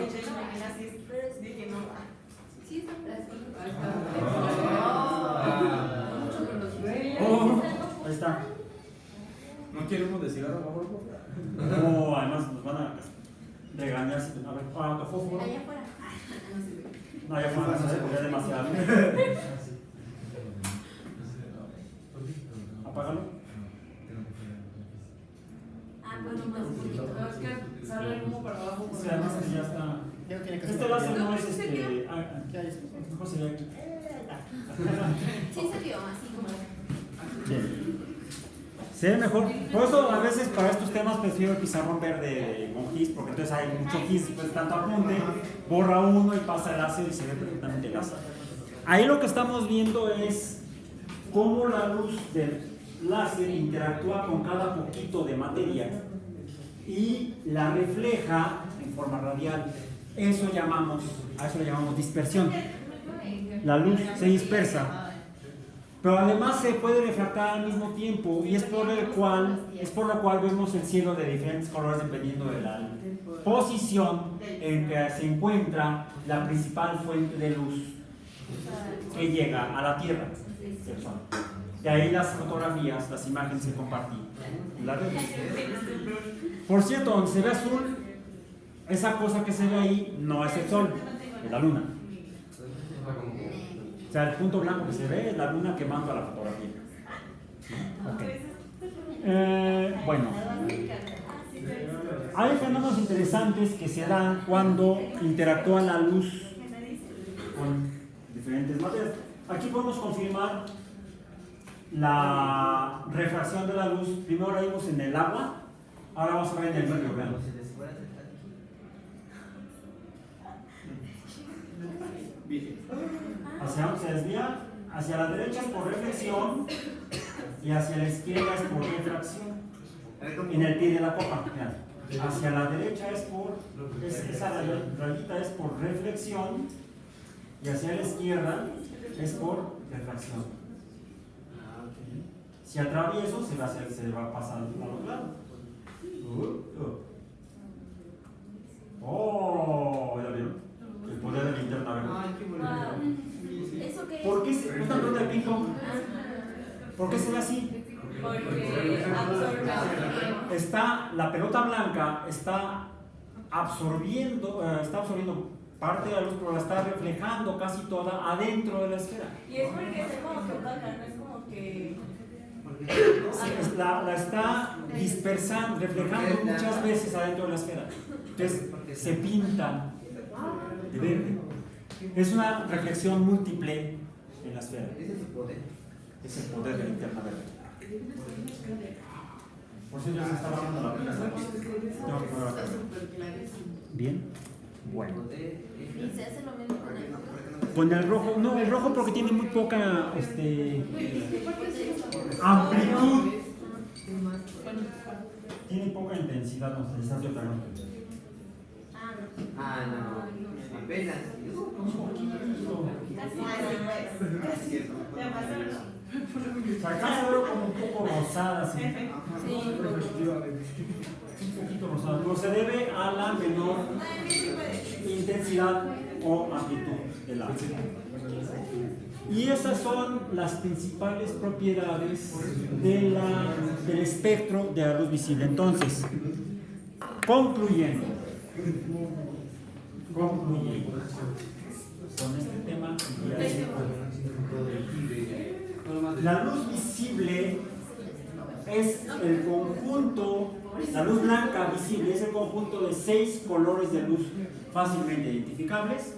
Sí, está plástico. Oh, ahí está. ¿No quiere uno de cigarro, por favor? No, además nos van a regañar. A ver, tu fósforo. Allá afuera. No, ya fue porque es demasiado. Apágalo. Ah, pues no más poquito. No, es que sale el humo para abajo. Sí, además que ya está. Este láser no es este. Mejor sería aquí. Sí se vio así como. Bien. Se ve mejor. Por eso a veces para estos temas prefiero el pizarrón verde con gis, porque entonces hay mucho gis, pues tanto apunte, borra uno y pasa el láser y se ve perfectamente el láser. Ahí lo que estamos viendo es cómo la luz del láser interactúa con cada poquito de materia y la refleja en forma radial. A eso le llamamos dispersión. La luz se dispersa. Pero además se puede refractar al mismo tiempo y es por lo cual vemos el cielo de diferentes colores dependiendo de la posición en que se encuentra la principal fuente de luz que llega a la Tierra, el Sol. De ahí las fotografías, las imágenes que compartí. Por cierto, donde se ve azul, esa cosa que se ve ahí no es el Sol, es la Luna. O sea, el punto blanco que se ve es la luna quemando a la fotografía. Okay. Bueno, hay fenómenos interesantes que se dan cuando interactúa la luz con diferentes materias. Aquí podemos confirmar la refracción de la luz. Primero la vimos en el agua, ahora vamos a ver en el medio. Vean. Se desvía hacia la derecha es por reflexión y hacia la izquierda es por refracción. En el pie de la copa, vean. Hacia la derecha esa rayita es por reflexión y hacia la izquierda es por refracción. Si atravieso se va a pasar al otro lado. Oh, ya vieron. El poder de la linterna verde. ¿Eso qué es? ¿Por qué se esta pregunta de ping pong? ¿Por qué se ve así? Porque absorbe. La pelota blanca está absorbiendo parte de la luz, pero la está reflejando casi toda adentro de la esfera. Y es porque se como que toca, no es como que. La está dispersando, reflejando muchas veces adentro de la esfera. Entonces se pinta de verde. Es una reflexión múltiple en la esfera. Ese es su poder. Es el poder de la linterna verde. Por cierto, ya se está bajando la pila. Tengo que poner acá. Súper clarísimo. Bien. Bueno. Y se hace lo mismo con el Con el rojo, no, el rojo porque tiene muy poca amplitud. Tiene poca intensidad, no sé, está de otra nota. Ah, no. Apenas. Se alcanza a ver como un poco rosada, sí. Un poquito rosada, pero se debe a la menor intensidad o amplitud del agua. Y esas son las principales propiedades del espectro de la luz visible. Entonces, concluyendo con este tema, la luz visible es el conjunto, la luz blanca visible es el conjunto de 6 colores de luz fácilmente identificables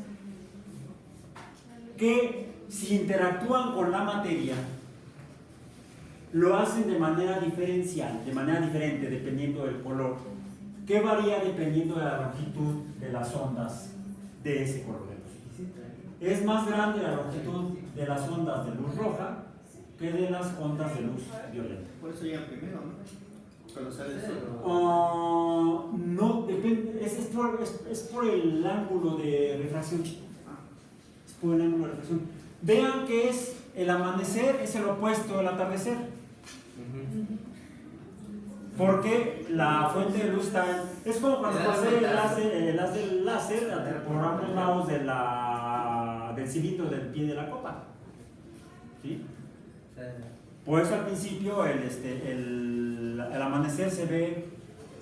que, si interactúan con la materia, lo hacen de manera diferencial, de manera diferente, dependiendo del color, que varía dependiendo de la longitud de las ondas de ese color de luz. Es más grande la longitud de las ondas de luz roja que de las ondas de luz violeta. Por eso llega primero, ¿no? Cuando sale el sol. No, depende, es por el ángulo de refracción. Es por el ángulo de refracción. Vean que es el amanecer, es el opuesto del atardecer. Porque la fuente de luz está. Es como cuando hacer el haz del láser por ambos lados del cilindro del pie de la copa. ¿Sí? Por eso al principio el amanecer se ve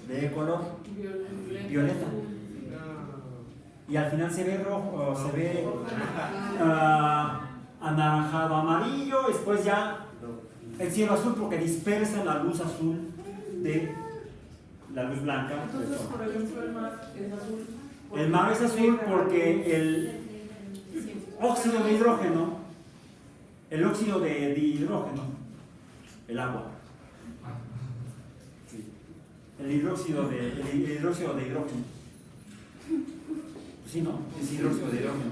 de color violeta. Y al final se ve rojo, se ve anaranjado, amarillo, después ya el cielo azul porque dispersa la luz azul de la luz blanca. Entonces, por ejemplo, el mar es azul. El mar es azul porque el óxido de hidrógeno, el agua, sí, el hidróxido de hidrógeno, sí, ¿no? Es hidróxido de hidrógeno,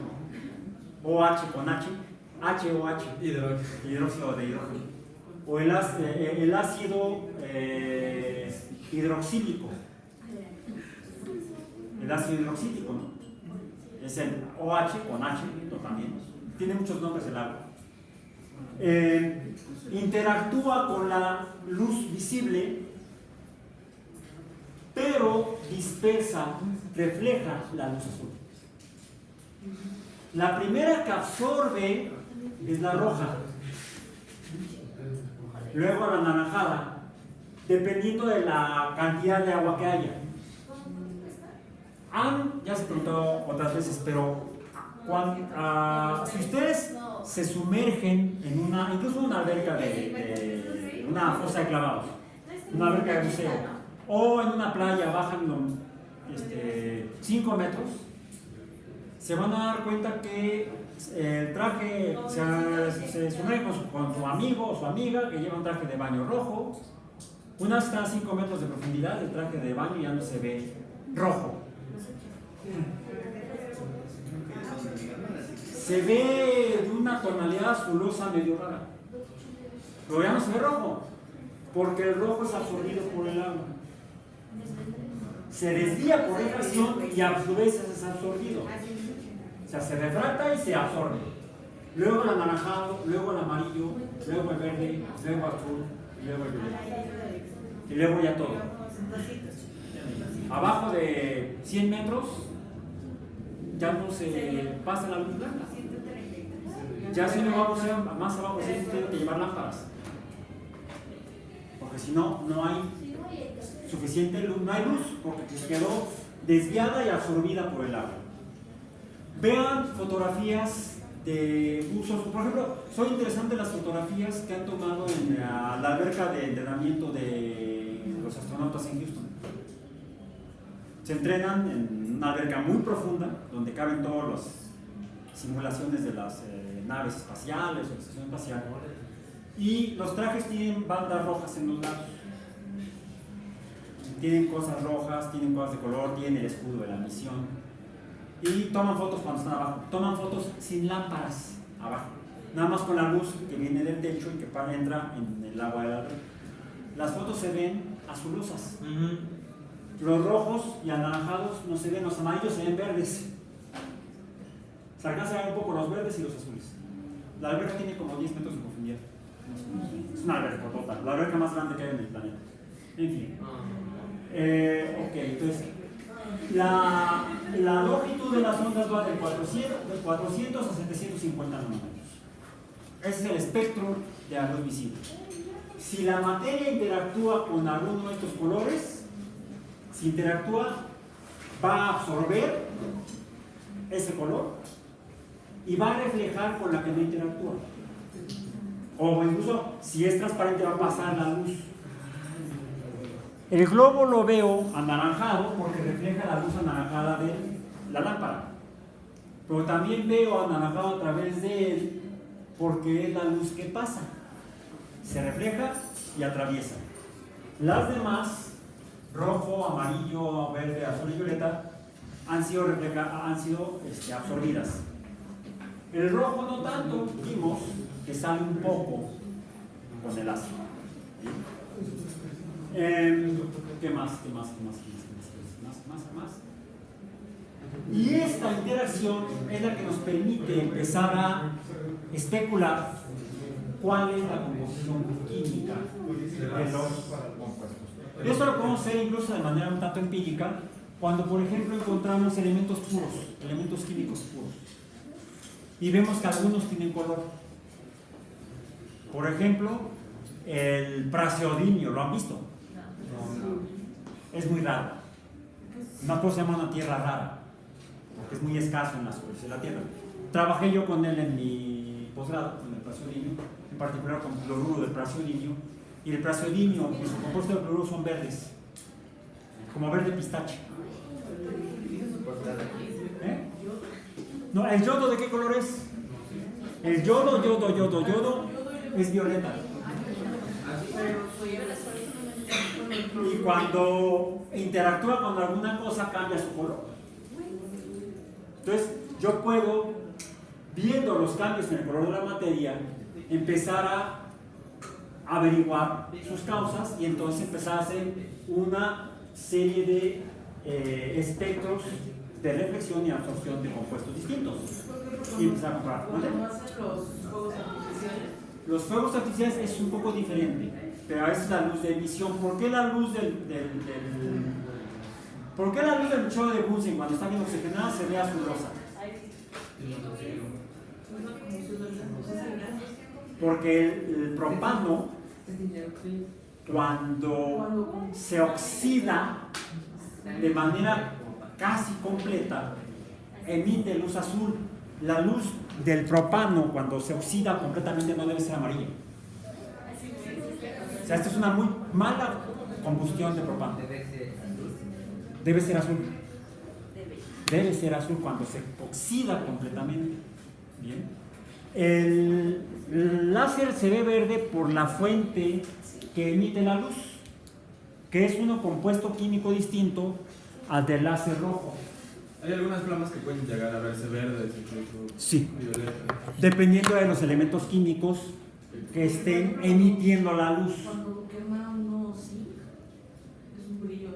OH con HOH, hidróxido de hidrógeno, o el ácido hidroxílico, ¿no? Es el OH con H, también, tiene muchos nombres el agua. Interactúa con la luz visible, pero refleja la luz azul. La primera que absorbe es la roja, luego la anaranjada, dependiendo de la cantidad de agua que haya. Ya se preguntó otras veces, pero si ustedes se sumergen en incluso una alberca de una fosa de clavados, una alberca de buceo, o en una playa, bajan 5 metros, se van a dar cuenta que el traje se sumerge con su amigo o su amiga que lleva un traje de baño rojo. Una está a 5 metros de profundidad, el traje de baño ya no se ve rojo. Se ve de una tonalidad azulosa medio rara, pero ya no se ve rojo, porque el rojo es absorbido por el agua. Se desvía por refracción y a su vez es absorbido. O sea, se refracta y se absorbe. Luego el anaranjado, luego el amarillo, luego el verde, luego el azul, luego el violeta. Y luego ya todo. Abajo de 100 metros ya no se pasa la luz blanca. Ya si no vamos a ir más abajo, se tiene que llevar lámparas. Porque si no, no hay suficiente luz, no hay luz, porque se quedó desviada y absorbida por el agua. Vean fotografías de usos, por ejemplo, son interesantes las fotografías que han tomado en la alberca de entrenamiento de los astronautas en Houston. Se entrenan en una alberca muy profunda, donde caben todas las simulaciones de las naves espaciales o la estación espacial, y los trajes tienen bandas rojas en los lados. tienen cosas rojas, tienen cosas de color, tienen el escudo de la misión. Y toman fotos cuando están abajo. Toman fotos sin lámparas abajo. Nada más con la luz que viene del techo y que entra en el agua de la red. Las fotos se ven azulosas. Los rojos y anaranjados no se ven, los amarillos se ven verdes. Se alcanza a ver un poco los verdes y los azules. La alberca tiene como 10 metros de profundidad. Es una alberca total, la alberca más grande que hay en el planeta. En fin. Ok, entonces la longitud de las ondas va de 400 a 750 nanómetros. Ese es el espectro de la luz visible. Si la materia interactúa con alguno de estos colores, si interactúa, va a absorber ese color y va a reflejar con la que no interactúa. O incluso, si es transparente, va a pasar la luz. El globo lo veo anaranjado porque refleja la luz anaranjada de la lámpara. Pero también veo anaranjado a través de él porque es la luz que pasa. Se refleja y atraviesa. Las demás, rojo, amarillo, verde, azul y violeta, han sido absorbidas. El rojo no tanto, vimos que sale un poco con el ácido. ¿Qué más? Y esta interacción es la que nos permite empezar a especular cuál es la composición química de los compuestos. Esto lo podemos hacer incluso de manera un tanto empírica cuando, por ejemplo, encontramos elementos puros, elementos químicos puros, y vemos que algunos tienen color. Por ejemplo, el praseodimio, ¿lo han visto? Es muy raro. Una cosa se llama una tierra rara, porque es muy escaso en la superficie de la Tierra. Trabajé yo con él en mi posgrado, con el praseodimio, en particular con cloruro del praseodimio, y el praseodimio y su compuesto de cloruro son verdes, como verde pistache. No, ¿el yodo de qué color es? El yodo es violeta. Y cuando interactúa con alguna cosa cambia su color. Entonces yo puedo, viendo los cambios en el color de la materia, empezar a averiguar sus causas y entonces empezar a hacer una serie de espectros de reflexión y absorción de compuestos distintos. Y empezar a comparar. ¿Cómo hacen los fuegos artificiales? Los fuegos artificiales es un poco diferente, pero esa es la luz de emisión. ¿Por qué la luz ¿por qué la luz del chorro de Bunsen cuando está bien oxigenada se ve azulosa? Porque el propano, cuando se oxida de manera casi completa, emite luz azul. La luz del propano, cuando se oxida completamente, no debe ser amarilla. O sea, esta es una muy mala combustión de propano. Debe ser azul. Debe ser azul cuando se oxida completamente. Bien. El láser se ve verde por la fuente que emite la luz, que es un compuesto químico distinto al del láser rojo. Hay algunas flamas que pueden llegar a verse verdes, incluso Sí, violeta. dependiendo de los elementos químicos que estén emitiendo la luz. Cuando quema uno zinc, es un brillo.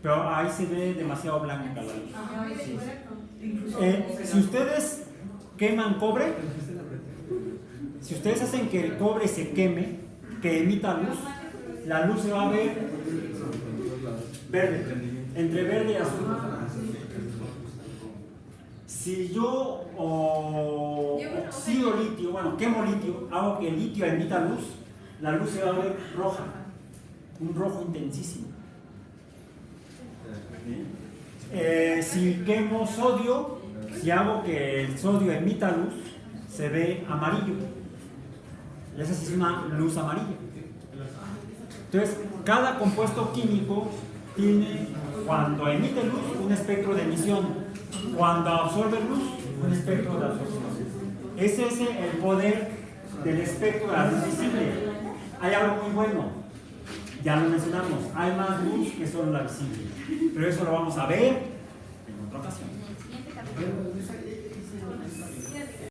Pero ahí se ve demasiado blanca la luz. Ajá, Sí. Incluso Si ustedes queman cobre, si ustedes hacen que el cobre se queme, que emita luz, la luz se va a ver verde, entre verde y azul. Si yo oxido litio, bueno, quemo litio, hago que el litio emita luz, la luz se va a ver roja, un rojo intensísimo. Si quemo sodio, si hago que el sodio emita luz, se ve amarillo. Esa sí es una luz amarilla. Entonces, cada compuesto químico tiene, cuando emite luz, un espectro de emisión. Cuando absorbe luz, un espectro de absorción. Ese es el poder del espectro de la luz visible. Hay algo muy bueno. Ya lo mencionamos, hay más luz que solo la visible, pero eso lo vamos a ver en otra ocasión. En el siguiente capítulo.